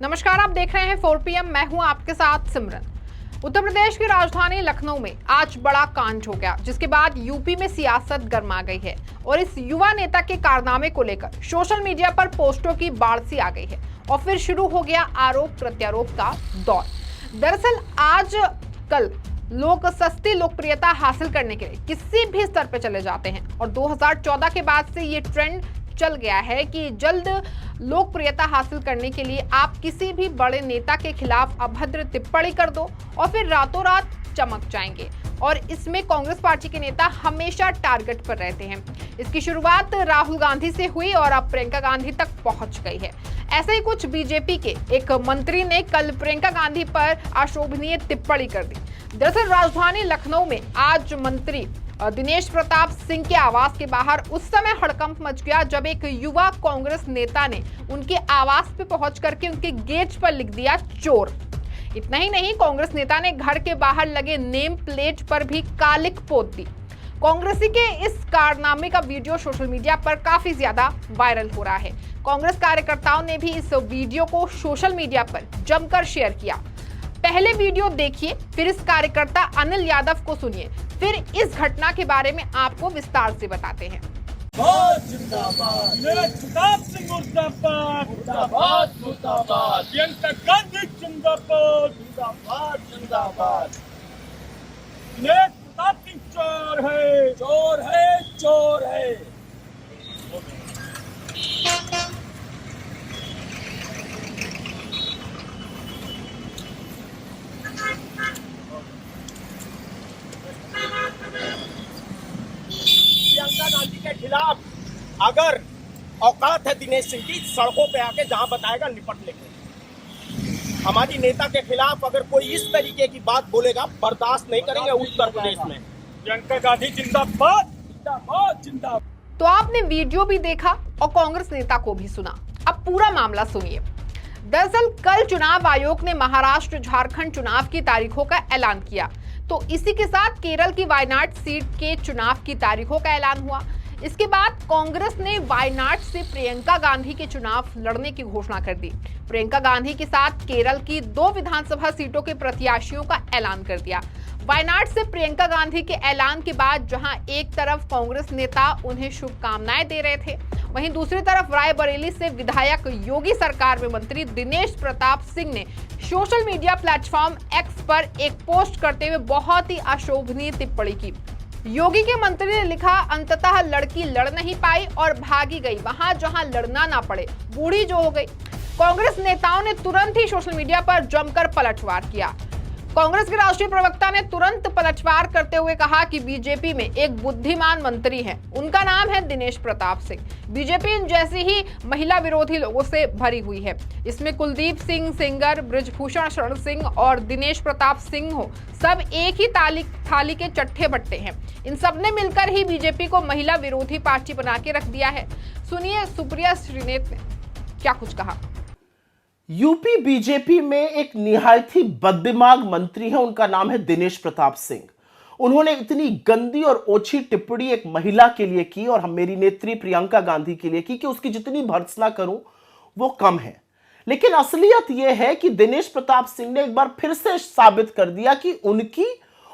नमस्कार, आप देख रहे हैं 4 PM। मैं हूं आपके साथ सिमरन। उत्तर प्रदेश की राजधानी लखनऊ में आज बड़ा कांड हो गया, जिसके बाद यूपी में सियासत गर्मा गई है और इस युवा नेता के कारनामे को लेकर सोशल मीडिया पर पोस्टों की बाढ़ सी आ गई है और फिर शुरू हो गया आरोप प्रत्यारोप का दौर। दरअसल आज कल लोग सस्ती लोकप्रियता हासिल करने के लिए किसी भी स्तर पर चले जाते हैं और 2014 के बाद से ये ट्रेंड चल गया है कि जल्द लोकप्रियता हासिल करने के लिए आप किसी भी बड़े नेता के खिलाफ अभद्र टिप्पणी कर दो और फिर रातों रात चमक जाएंगे। और इसमें कांग्रेस पार्टी के नेता हमेशा टारगेट पर रहते हैं। इसकी शुरुआत राहुल गांधी से हुई और अब प्रियंका गांधी तक पहुंच गई है। ऐसे ही कुछ बीजेपी के एक मंत्री ने कल प्रियंका गांधी पर अशोभनीय टिप्पणी कर दी। दरअसल राजधानी लखनऊ में आज मंत्री दिनेश प्रताप सिंह के आवास के बाहर उस समय हड़कंप मच गया जब एक युवा कांग्रेस नेता ने उनके आवास पे पहुंच करके उनके गेट पर लिख दिया चोर। इतना ही नहीं, कांग्रेस नेता ने घर के बाहर लगे नेम प्लेट पर भी कालिक पोत दी। कांग्रेसी के इस कारनामे का वीडियो सोशल मीडिया पर काफी ज्यादा वायरल हो रहा है। कांग्रेस कार्यकर्ताओं ने भी इस वीडियो को सोशल मीडिया पर जमकर शेयर किया। पहले वीडियो देखिए, फिर इस कार्यकर्ता अनिल यादव को सुनिए, फिर इस घटना के बारे में आपको विस्तार से बताते हैं। जिंदाबाद प्रताप सिंह मुर्दाबाद, मुर्दाबाद मुर्दाबाद, प्रियंका गांधी जिंदाबाद, जिंदाबाद जिंदाबाद। दिनेश प्रताप सिंह चोर है, चोर है, चोर है। प्रियंका गांधी के खिलाफ अगर औकात है दिनेश सिंह की, सड़कों पे आके जहां बताएगा निपट लेंगे। हमारी नेता के खिलाफ अगर कोई इस तरीके की बात बोलेगा, बर्दाश्त नहीं करेंगे उत्तर प्रदेश में। प्रियंका गांधी जिंदाबाद, जिंदाबाद जिंदाबाद। तो आपने वीडियो भी देखा और कांग्रेस नेता को भी सुना। अब पूरा मामला सुनिए। दरअसल कल चुनाव आयोग ने महाराष्ट्र झारखंड चुनाव की तारीखों का ऐलान किया, तो इसी के साथ केरल की वायनाड सीट के चुनाव की तारीखों का ऐलान हुआ। इसके बाद कांग्रेस ने वायनाड से प्रियंका गांधी के चुनाव लड़ने की घोषणा कर दी। प्रियंका गांधी के साथ केरल की 2 विधानसभा सीटों के प्रत्याशियों का ऐलान कर दिया। वायनाड से प्रियंका गांधी के ऐलान के बाद जहां एक तरफ कांग्रेस नेता उन्हें शुभकामनाएं दे रहे थे, वहीं दूसरी तरफ रायबरेली से विधायक योगी सरकार में मंत्री दिनेश प्रताप सिंह ने सोशल मीडिया प्लेटफॉर्म एक्स पर एक पोस्ट करते हुए बहुत ही अशोभनीय टिप्पणी की। योगी के मंत्री ने लिखा, अंततः लड़की लड़ नहीं पाई और भागी गई वहां जहां लड़ना ना पड़े, बूढ़ी जो हो गई। कांग्रेस नेताओं ने तुरंत ही सोशल मीडिया पर जमकर पलटवार किया। कांग्रेस के राष्ट्रीय प्रवक्ता ने तुरंत पलटवार करते हुए कहा कि बीजेपी में एक बुद्धिमान मंत्री है, उनका नाम है दिनेश प्रताप सिंह। बीजेपी जैसी ही महिला विरोधी लोगों से भरी हुई है। इसमें कुलदीप सिंह सेंगर, बृजभूषण शरण सिंह और दिनेश प्रताप सिंह हो, सब एक ही थाली के चट्टे बट्टे हैं। इन सब ने मिलकर ही बीजेपी को महिला विरोधी पार्टी बना के रख दिया है। सुनिए सुप्रिया श्रीनेत ने क्या कुछ कहा। यूपी बीजेपी में एक निहायत ही बददिमाग मंत्री है, उनका नाम है दिनेश प्रताप सिंह। उन्होंने इतनी गंदी और ओछी टिप्पणी एक महिला के लिए की और मेरी नेत्री प्रियंका गांधी के लिए की कि उसकी जितनी भर्त्सना करूं वो कम है। लेकिन असलियत यह है कि दिनेश प्रताप सिंह ने एक बार फिर से साबित कर दिया कि उनकी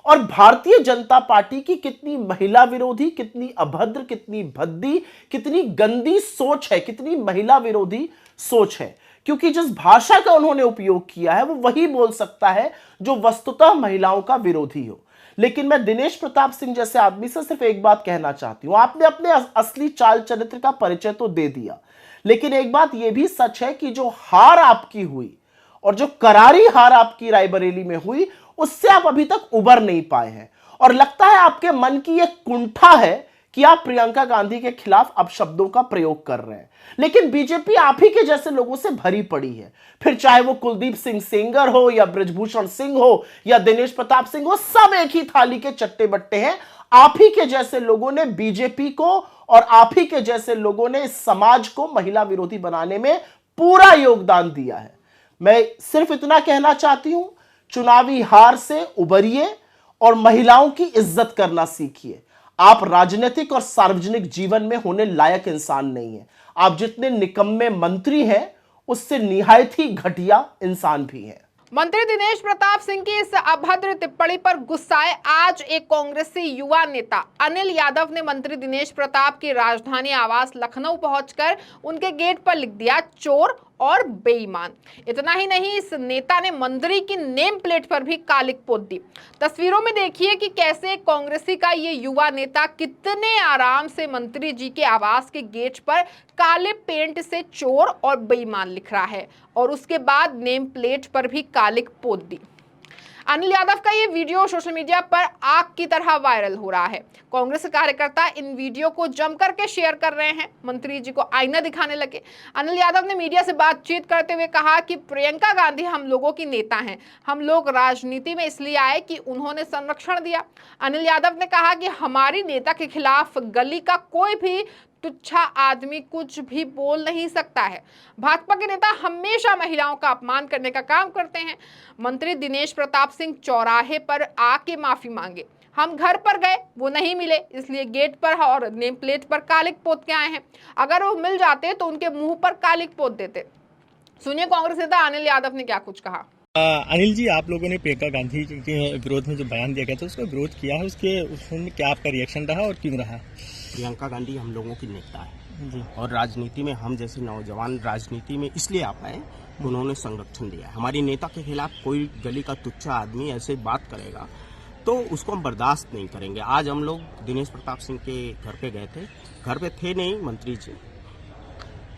और भारतीय जनता पार्टी की कितनी महिला विरोधी, कितनी अभद्र, कितनी भद्दी, कितनी गंदी सोच है, कितनी महिला विरोधी सोच है। क्योंकि जिस भाषा का उन्होंने उपयोग किया है वो वही बोल सकता है जो वस्तुतः महिलाओं का विरोधी हो। लेकिन मैं दिनेश प्रताप सिंह जैसे आदमी से सिर्फ एक बात कहना चाहती हूं, आपने अपने असली चाल चरित्र का परिचय तो दे दिया, लेकिन एक बात यह भी सच है कि जो हार आपकी हुई और जो करारी हार आपकी रायबरेली में हुई, उससे आप अभी तक उबर नहीं पाए हैं। और लगता है आपके मन की यह कुंठा है कि आप प्रियंका गांधी के खिलाफ अपशब्दों का प्रयोग कर रहे हैं। लेकिन बीजेपी आप ही के जैसे लोगों से भरी पड़ी है, फिर चाहे वो कुलदीप सिंह सेंगर हो या बृजभूषण सिंह हो या दिनेश प्रताप सिंह हो, सब एक ही थाली के चट्टे बट्टे हैं। आप ही के जैसे लोगों ने बीजेपी को और आप ही के जैसे लोगों ने इस समाज को महिला विरोधी बनाने में पूरा योगदान दिया है। मैं सिर्फ इतना कहना चाहती हूं, चुनावी हार से उबरिए और महिलाओं की इज्जत करना सीखिए। आप राजनीतिक और सार्वजनिक जीवन में होने लायक इंसान नहीं है। आप जितने निकम्मे मंत्री हैं उससे निहायत ही घटिया इंसान भी हैं। मंत्री दिनेश प्रताप सिंह की इस अभद्र टिप्पणी पर गुस्साए आज एक कांग्रेसी युवा नेता अनिल यादव ने मंत्री दिनेश प्रताप की राजधानी आवास लखनऊ पहुंचकर उनके गेट पर लिख दिया चोर और बेईमान। इतना ही नहीं, इस नेता ने मंत्री की नेम प्लेट पर भी कालिक पोत दी। तस्वीरों में देखिए कि कैसे कांग्रेसी का ये युवा नेता कितने आराम से मंत्री जी के आवास के गेट पर काले पेंट से चोर और बेईमान लिख रहा है और उसके बाद नेम प्लेट पर भी कालिक पोत दी। अनिल यादव का ये वीडियो सोशल मीडिया पर आग की तरह वायरल हो रहा है। कांग्रेस कार्यकर्ता इन वीडियो को जम करके शेयर कर रहे हैं, मंत्री जी को आईना दिखाने लगे। अनिल यादव ने मीडिया से बातचीत करते हुए कहा कि प्रियंका गांधी हम लोगों की नेता हैं, हम लोग राजनीति में इसलिए आए कि उन्होंने संरक्षण दिया। अनिल यादव ने कहा कि हमारी नेता के खिलाफ गली का कोई भी तुच्छा आदमी कुछ भी बोल नहीं सकता है। भाजपा के नेता हमेशा महिलाओं का अपमान करने का काम करते हैं। मंत्री दिनेश प्रताप सिंह चौराहे पर आके माफी मांगे। हम घर पर गए, वो नहीं मिले, इसलिए गेट पर और नेम प्लेट पर कालिक पोत के आए हैं। अगर वो मिल जाते तो उनके मुंह पर कालिक पोत देते। सुनिए कांग्रेस नेता अनिल यादव ने क्या कुछ कहा। अनिल जी, आप लोगों ने प्रियंका गांधी के विरोध में जो बयान दिया गया था उसका विरोध किया है, उसमें क्या आपका रिएक्शन रहा और क्यों रहा? प्रियंका गांधी हम लोगों की नेता है जी। और राजनीति में हम जैसे नौजवान राजनीति में इसलिए आ पाए, उन्होंने संरक्षण दिया है। हमारी नेता के खिलाफ कोई गली का तुच्छा आदमी ऐसे बात करेगा तो उसको हम बर्दाश्त नहीं करेंगे। आज हम लोग दिनेश प्रताप सिंह के घर पे गए थे, घर पे थे नहीं मंत्री जी,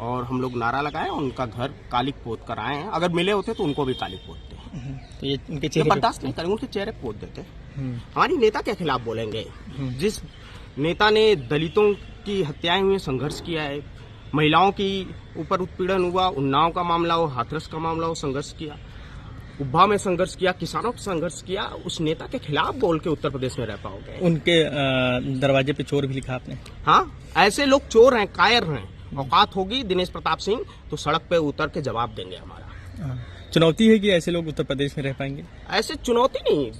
और हम लोग नारा लगाए और उनका घर कालिक पोत कर आए हैं। अगर मिले होते तो उनको भी कालिक पोतते। तो ये उनके ये चेहरे बर्दाश्त नहीं करेंगे, उनके चेहरे पोत देते। हमारी नेता के खिलाफ बोलेंगे। जिस नेता ने दलितों की हत्याएं हुई, संघर्ष किया है, महिलाओं की ऊपर उत्पीड़न हुआ, उन्नाव का मामला हो, हाथरस का मामला हो, संघर्ष किया, उब्भा में संघर्ष किया, किसानों का संघर्ष किया, उस नेता के खिलाफ बोल के उत्तर प्रदेश में रह पाओगे? उनके दरवाजे पे चोर भी लिखा आपने। हाँ, ऐसे लोग चोर हैं, कायर हैं। औकात होगी दिनेश प्रताप सिंह तो सड़क पे उतर के जवाब देंगे हमारा। चुनौती है कि ऐसे लोग उत्तर प्रदेश में रह पाएंगे? ऐसे चुनौती नहीं,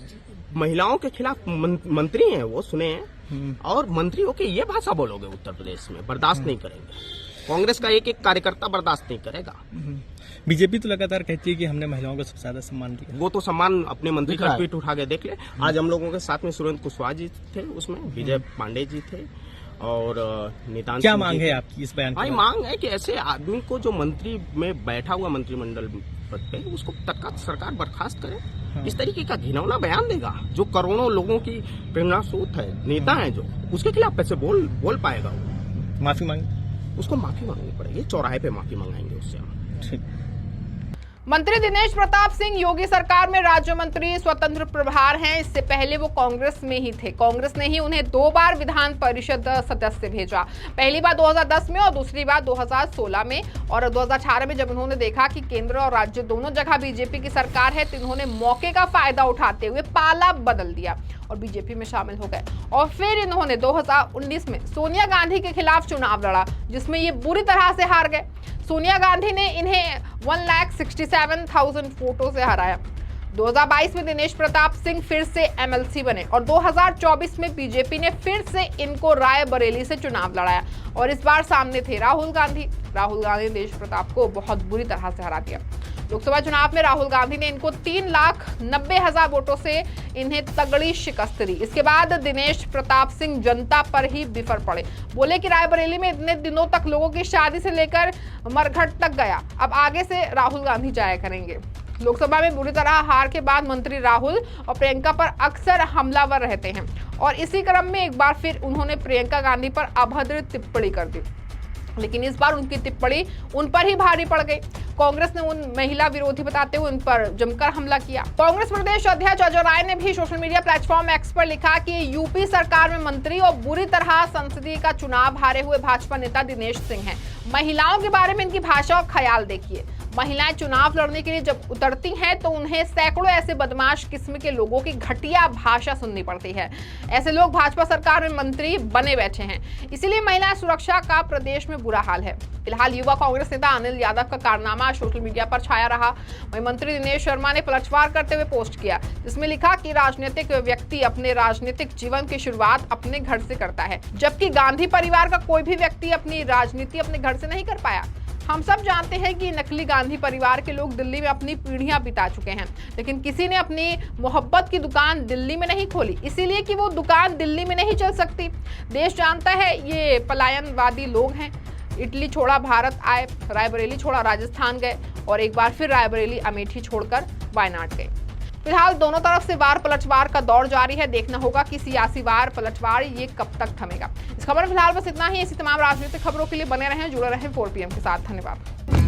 महिलाओं के खिलाफ मंत्री हैं, वो सुने हैं, और मंत्रियों की ये भाषा बोलोगे उत्तर प्रदेश में, बर्दाश्त नहीं करेंगे। कांग्रेस का एक एक कार्यकर्ता बर्दाश्त नहीं करेगा। बीजेपी तो लगातार कहती है कि हमने महिलाओं को सबसे ज्यादा सम्मान दिया। वो तो सम्मान अपने मंत्री का ट्वीट उठा के देख ले। आज हम लोगों के साथ में सुरेंद्र कुशवाहा जी थे, उसमें विजय पांडे जी थे और नितान। क्या मांग है आपकी इस बयान? हमारी मांग है कि ऐसे आदमी को जो मंत्री में बैठा हुआ मंत्रिमंडल पद पे, उसको तत्काल सरकार बर्खास्त करे। इस तरीके का घिनौना बयान देगा जो करोड़ों लोगों की प्रेरणा स्रोत है, नेता है जो, उसके खिलाफ कैसे बोल पाएगा वो? माफी मांगे, उसको माफी मांगनी पड़ेगी, चौराहे पे माफी मंगाएंगे उससे हम। ठीक। मंत्री दिनेश प्रताप सिंह योगी सरकार में राज्य मंत्री स्वतंत्र प्रभार हैं। इससे पहले वो कांग्रेस में ही थे। कांग्रेस ने ही उन्हें 2 बार विधान परिषद सदस्य भेजा, पहली बार 2010 में और दूसरी बार 2016 में। और 2018 में जब उन्होंने देखा कि केंद्र और राज्य दोनों जगह बीजेपी की सरकार है तो इन्होंने मौके का फायदा उठाते हुए पाला बदल दिया और बीजेपी में शामिल हो गए। और फिर इन्होंने 2019 में सोनिया गांधी के खिलाफ चुनाव लड़ा, जिसमें ये बुरी तरह से हार गए। सोनिया गांधी ने इन्हें 1,67,000 वोटों से हराया। 2022 में दिनेश प्रताप सिंह फिर से एमएलसी बने और 2024 में बीजेपी ने फिर से इनको रायबरेली से चुनाव लड़ाया और इस बार सामने थे राहुल गांधी। राहुल गांधी ने दिनेश प्रताप को बहुत बुरी तरह से हरा दिया। लोकसभा चुनाव में राहुल गांधी ने इनको 3,90,000 वोटों से इन्हें तगड़ी शिकस्त दी। इसके बाद दिनेश प्रताप सिंह जनता पर ही बिफर पड़े, बोले कि रायबरेली में इतने दिनों तक लोगों की शादी से लेकर मरघट तक गया, अब आगे से राहुल गांधी जाया करेंगे। लोकसभा में बुरी तरह हार के बाद मंत्री राहुल और प्रियंका पर अक्सर हमलावर रहते हैं और इसी क्रम में एक बार फिर उन्होंने प्रियंका गांधी पर अभद्र टिप्पणी कर दी, लेकिन इस बार उनकी टिप्पणी उन पर ही भारी पड़ गई। कांग्रेस ने उन महिला विरोधी बताते हुए उन पर जमकर हमला किया। कांग्रेस प्रदेश अध्यक्ष अजय राय ने भी सोशल मीडिया प्लेटफॉर्म एक्स पर लिखा कि यूपी सरकार में मंत्री और बुरी तरह संसदीय का चुनाव हारे हुए भाजपा नेता दिनेश सिंह हैं। महिलाओं के बारे में इनकी भाषा और ख्याल देखिए। महिलाएं चुनाव लड़ने के लिए जब उतरती हैं तो उन्हें सैकड़ों ऐसे बदमाश किस्म के लोगों की घटिया भाषा सुननी पड़ती है। ऐसे लोग भाजपा सरकार में मंत्री बने बैठे हैं, इसीलिए महिला सुरक्षा का प्रदेश में बुरा हाल है। फिलहाल युवा कांग्रेस नेता अनिल यादव का कारनामा सोशल मीडिया पर छाया रहा। वहीं मंत्री दिनेश शर्मा ने पलटवार करते हुए पोस्ट किया, जिसमें लिखा कि राजनीतिक व्यक्ति अपने राजनीतिक जीवन की शुरुआत अपने घर से करता है, जबकि गांधी परिवार का कोई भी व्यक्ति अपनी राजनीति अपने घर से नहीं कर पाया। हम सब जानते हैं कि नकली गांधी परिवार के लोग दिल्ली में अपनी पीढ़ियां बिता चुके हैं, लेकिन किसी ने अपनी मोहब्बत की दुकान दिल्ली में नहीं खोली, इसीलिए कि वो दुकान दिल्ली में नहीं चल सकती। देश जानता है ये पलायनवादी लोग हैं। इटली छोड़ा भारत आए, रायबरेली छोड़ा राजस्थान गए और एक बार फिर रायबरेली अमेठी छोड़कर वायनाड गए। फिलहाल दोनों तरफ से वार पलटवार का दौर जारी है। देखना होगा कि सियासी वार पलटवार ये कब तक थमेगा। इस खबर में फिलहाल बस इतना ही। ऐसी तमाम राजनीतिक खबरों के लिए बने रहें, जुड़े रहें 4PM के साथ। धन्यवाद।